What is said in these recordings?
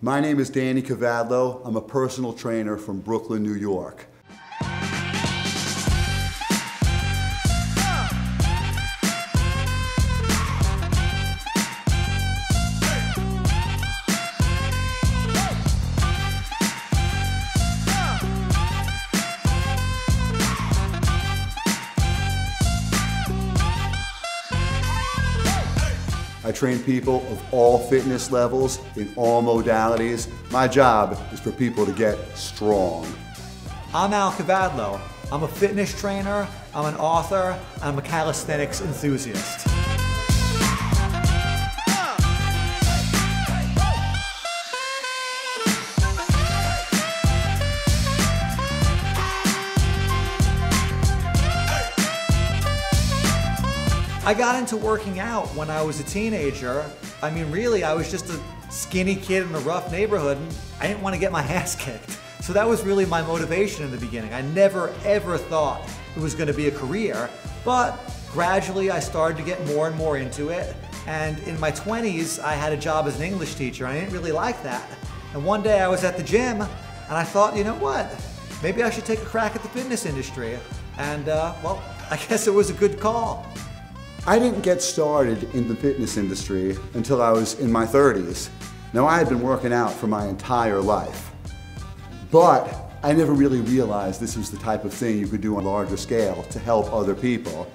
My name is Danny Kavadlo. I'm a personal trainer from Brooklyn, New York. I train people of all fitness levels in all modalities. My job is for people to get strong. I'm Al Kavadlo. I'm a fitness trainer, I'm an author, and I'm a calisthenics enthusiast. I got into working out when I was a teenager. I mean, really, I was just a skinny kid in a rough neighborhood, and I didn't want to get my ass kicked. So that was really my motivation in the beginning. I never, ever thought it was going to be a career, but gradually I started to get more and more into it. And in my 20s, I had a job as an English teacher. I didn't really like that. And one day I was at the gym, and I thought, you know what? Maybe I should take a crack at the fitness industry. And, well, I guess it was a good call. I didn't get started in the fitness industry until I was in my 30s. Now, I had been working out for my entire life, but I never really realized this was the type of thing you could do on a larger scale to help other people.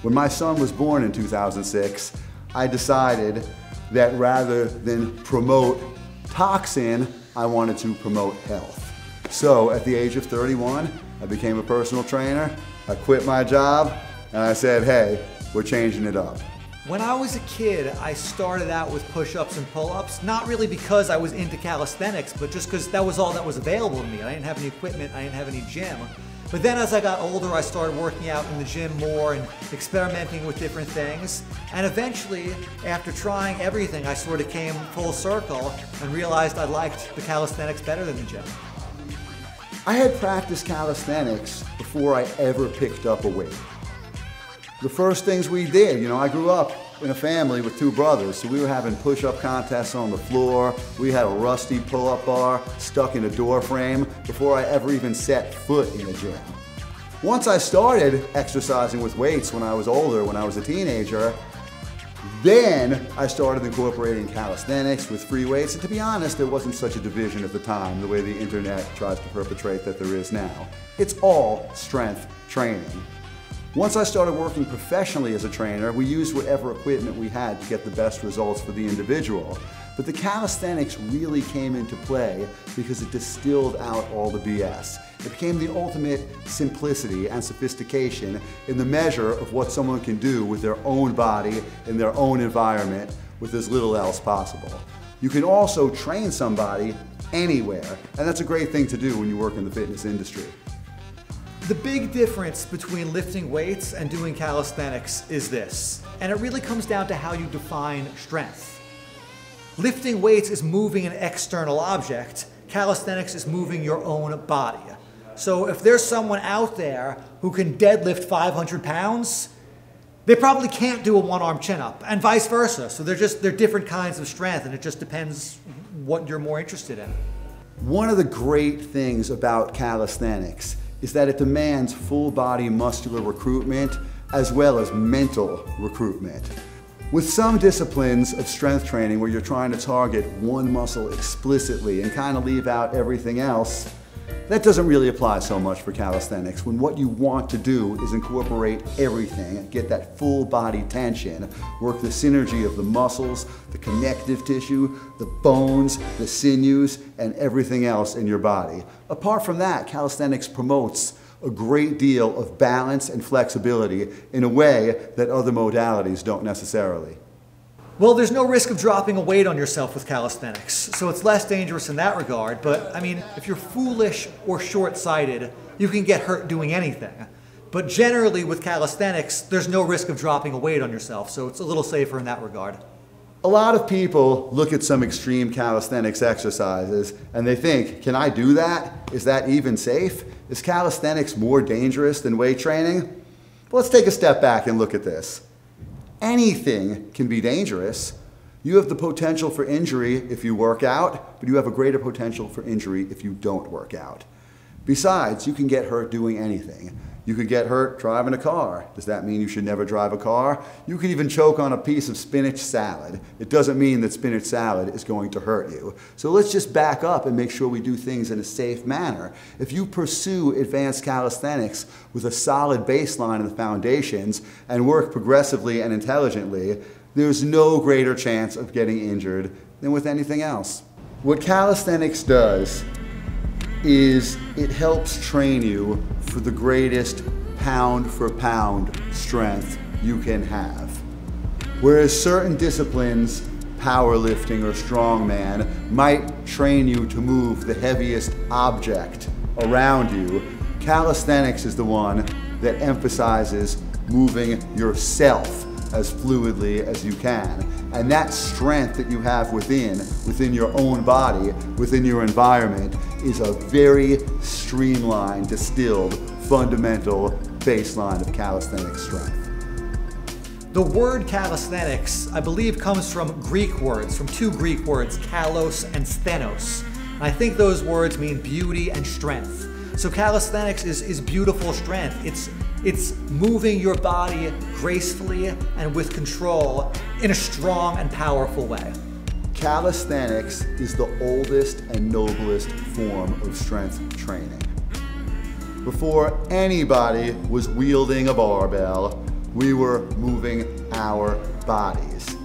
When my son was born in 2006, I decided that rather than promote toxin, I wanted to promote health. So at the age of 31, I became a personal trainer, I quit my job, and I said, hey, we're changing it up. When I was a kid, I started out with push-ups and pull-ups, not really because I was into calisthenics, but just because that was all that was available to me. I didn't have any equipment, I didn't have any gym. But then as I got older, I started working out in the gym more and experimenting with different things. And eventually, after trying everything, I sort of came full circle and realized I liked the calisthenics better than the gym. I had practiced calisthenics before I ever picked up a weight. The first things we did, I grew up in a family with two brothers, so we were having push-up contests on the floor. We had a rusty pull-up bar stuck in a door frame before I ever even set foot in a gym. Once I started exercising with weights when I was older, when I was a teenager, then I started incorporating calisthenics with free weights. And to be honest, there wasn't such a division at the time, the way the internet tries to perpetrate that there is now. It's all strength training. Once I started working professionally as a trainer, we used whatever equipment we had to get the best results for the individual. But the calisthenics really came into play because it distilled out all the BS. It became the ultimate simplicity and sophistication in the measure of what someone can do with their own body in their own environment with as little else possible. You can also train somebody anywhere, and that's a great thing to do when you work in the fitness industry. The big difference between lifting weights and doing calisthenics is this, and it really comes down to how you define strength. Lifting weights is moving an external object. Calisthenics is moving your own body. So if there's someone out there who can deadlift 500 pounds, they probably can't do a one-arm chin-up, and vice versa. So they're different kinds of strength, and it just depends what you're more interested in. One of the great things about calisthenics is that it demands full body muscular recruitment as well as mental recruitment. With some disciplines of strength training where you're trying to target one muscle explicitly and kind of leave out everything else, that doesn't really apply so much for calisthenics, when what you want to do is incorporate everything, get that full body tension, work the synergy of the muscles, the connective tissue, the bones, the sinews, and everything else in your body. Apart from that, calisthenics promotes a great deal of balance and flexibility in a way that other modalities don't necessarily. Well, there's no risk of dropping a weight on yourself with calisthenics, so it's less dangerous in that regard. But, I mean, if you're foolish or short-sighted, you can get hurt doing anything. But generally with calisthenics, there's no risk of dropping a weight on yourself, so it's a little safer in that regard. A lot of people look at some extreme calisthenics exercises and they think, can I do that? Is that even safe? Is calisthenics more dangerous than weight training? Well, let's take a step back and look at this. Anything can be dangerous. You have the potential for injury if you work out, but you have a greater potential for injury if you don't work out. Besides, you can get hurt doing anything. You could get hurt driving a car. Does that mean you should never drive a car? You could even choke on a piece of spinach salad. It doesn't mean that spinach salad is going to hurt you. So let's just back up and make sure we do things in a safe manner. If you pursue advanced calisthenics with a solid baseline of the foundations and work progressively and intelligently, there's no greater chance of getting injured than with anything else. What calisthenics does is it helps train you for the greatest pound for pound strength you can have. Whereas certain disciplines, powerlifting or strongman, might train you to move the heaviest object around you, calisthenics is the one that emphasizes moving yourself as fluidly as you can. And that strength that you have within your own body, within your environment, is a very streamlined, distilled, fundamental baseline of calisthenic strength. The word calisthenics, I believe, comes from Greek words, from two Greek words, kalos and sthenos. And I think those words mean beauty and strength. So calisthenics is beautiful strength. It's moving your body gracefully and with control in a strong and powerful way. Calisthenics is the oldest and noblest form of strength training. Before anybody was wielding a barbell, we were moving our bodies.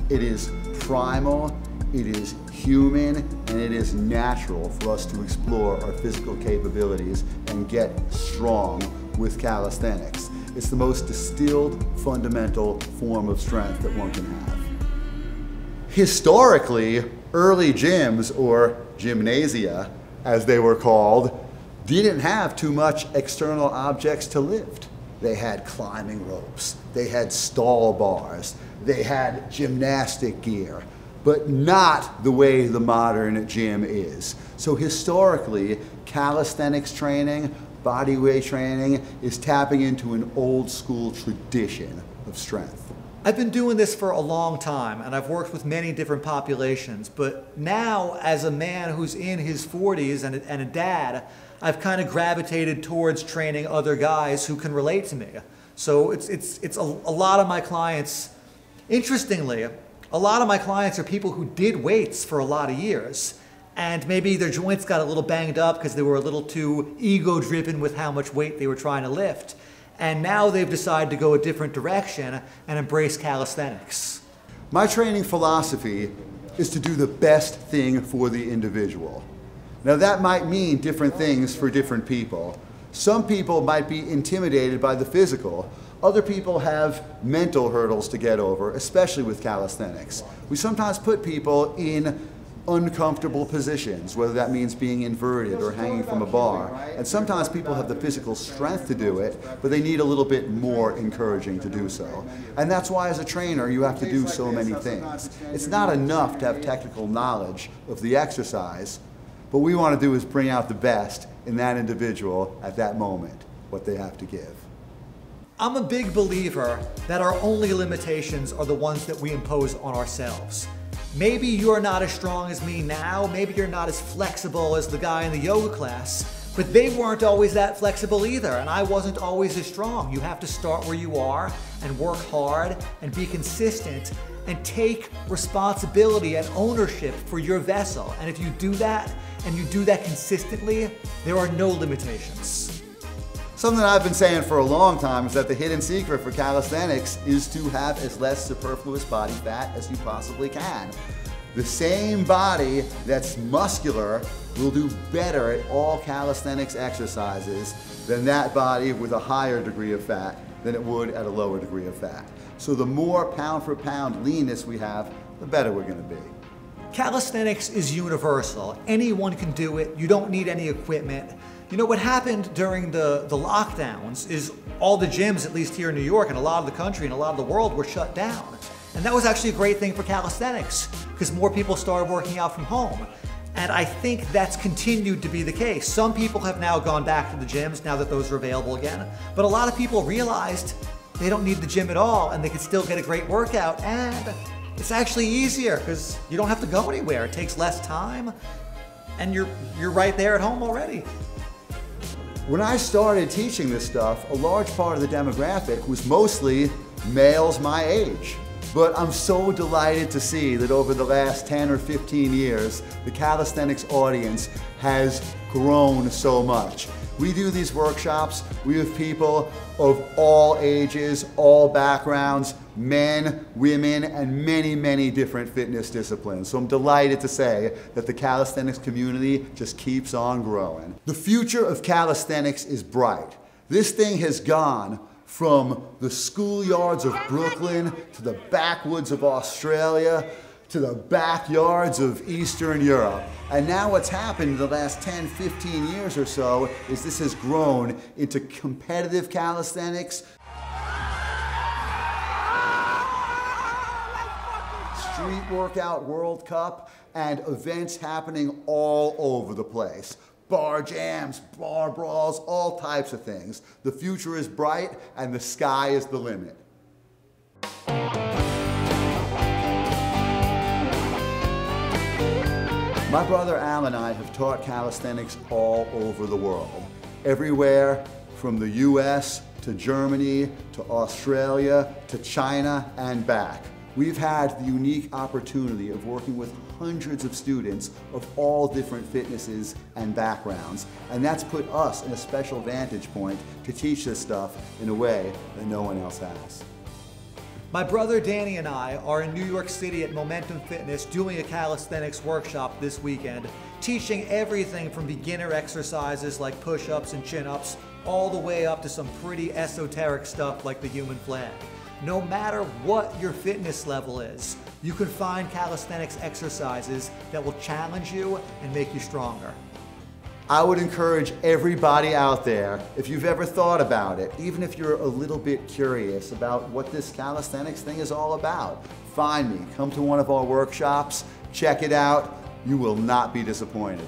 It is primal, it is human, and it is natural for us to explore our physical capabilities and get strong with calisthenics. It's the most distilled, fundamental form of strength that one can have. Historically, early gyms, or gymnasia, as they were called, didn't have too much external objects to lift. They had climbing ropes, they had stall bars, they had gymnastic gear, but not the way the modern gym is. So historically, calisthenics training, bodyweight training, is tapping into an old school tradition of strength. I've been doing this for a long time, and I've worked with many different populations, but now, as a man who's in his 40s and a dad, I've kind of gravitated towards training other guys who can relate to me. So it's a lot of my clients, interestingly, a lot of my clients are people who did weights for a lot of years, and maybe their joints got a little banged up because they were a little too ego-driven with how much weight they were trying to lift. And now they've decided to go a different direction and embrace calisthenics. My training philosophy is to do the best thing for the individual. Now that might mean different things for different people. Some people might be intimidated by the physical. Other people have mental hurdles to get over, especially with calisthenics. We sometimes put people in uncomfortable positions, whether that means being inverted or hanging from a bar. And sometimes people have the physical strength to do it, but they need a little bit more encouraging to do so. And that's why as a trainer you have to do so many things. It's not enough to have technical knowledge of the exercise. What we want to do is bring out the best in that individual at that moment, what they have to give. I'm a big believer that our only limitations are the ones that we impose on ourselves. Maybe you're not as strong as me now, maybe you're not as flexible as the guy in the yoga class, but they weren't always that flexible either, and I wasn't always as strong. You have to start where you are and work hard and be consistent and take responsibility and ownership for your vessel. And if you do that, and you do that consistently, there are no limitations. Something I've been saying for a long time is that the hidden secret for calisthenics is to have as less superfluous body fat as you possibly can. The same body that's muscular will do better at all calisthenics exercises than that body with a higher degree of fat than it would at a lower degree of fat. So the more pound for pound leanness we have, the better we're going to be. Calisthenics is universal. Anyone can do it. You don't need any equipment. You know, what happened during the lockdowns is all the gyms, at least here in New York and a lot of the country and a lot of the world, were shut down. And that was actually a great thing for calisthenics because more people started working out from home. And I think that's continued to be the case. Some people have now gone back to the gyms now that those are available again. But a lot of people realized they don't need the gym at all and they can still get a great workout and It's actually easier because you don't have to go anywhere. It takes less time and you're right there at home already. When I started teaching this stuff, a large part of the demographic was mostly males my age. But I'm so delighted to see that over the last 10 or 15 years, the calisthenics audience has grown so much. We do these workshops, we have people of all ages, all backgrounds, men, women, and many, many different fitness disciplines. So I'm delighted to say that the calisthenics community just keeps on growing. The future of calisthenics is bright. This thing has gone from the schoolyards of Brooklyn to the backwoods of Australia to the backyards of Eastern Europe. And now what's happened in the last 10, 15 years or so is this has grown into competitive calisthenics, Street Workout World Cup, and events happening all over the place. Bar jams, bar brawls, all types of things. The future is bright and the sky is the limit. My brother Al and I have taught calisthenics all over the world. Everywhere from the US to Germany to Australia to China and back. We've had the unique opportunity of working with hundreds of students of all different fitnesses and backgrounds, and that's put us in a special vantage point to teach this stuff in a way that no one else has. My brother Danny and I are in New York City at Momentum Fitness doing a calisthenics workshop this weekend, teaching everything from beginner exercises like push-ups and chin-ups, all the way up to some pretty esoteric stuff like the human flag. No matter what your fitness level is, you can find calisthenics exercises that will challenge you and make you stronger. I would encourage everybody out there, if you've ever thought about it, even if you're a little bit curious about what this calisthenics thing is all about, find me, come to one of our workshops, check it out, you will not be disappointed.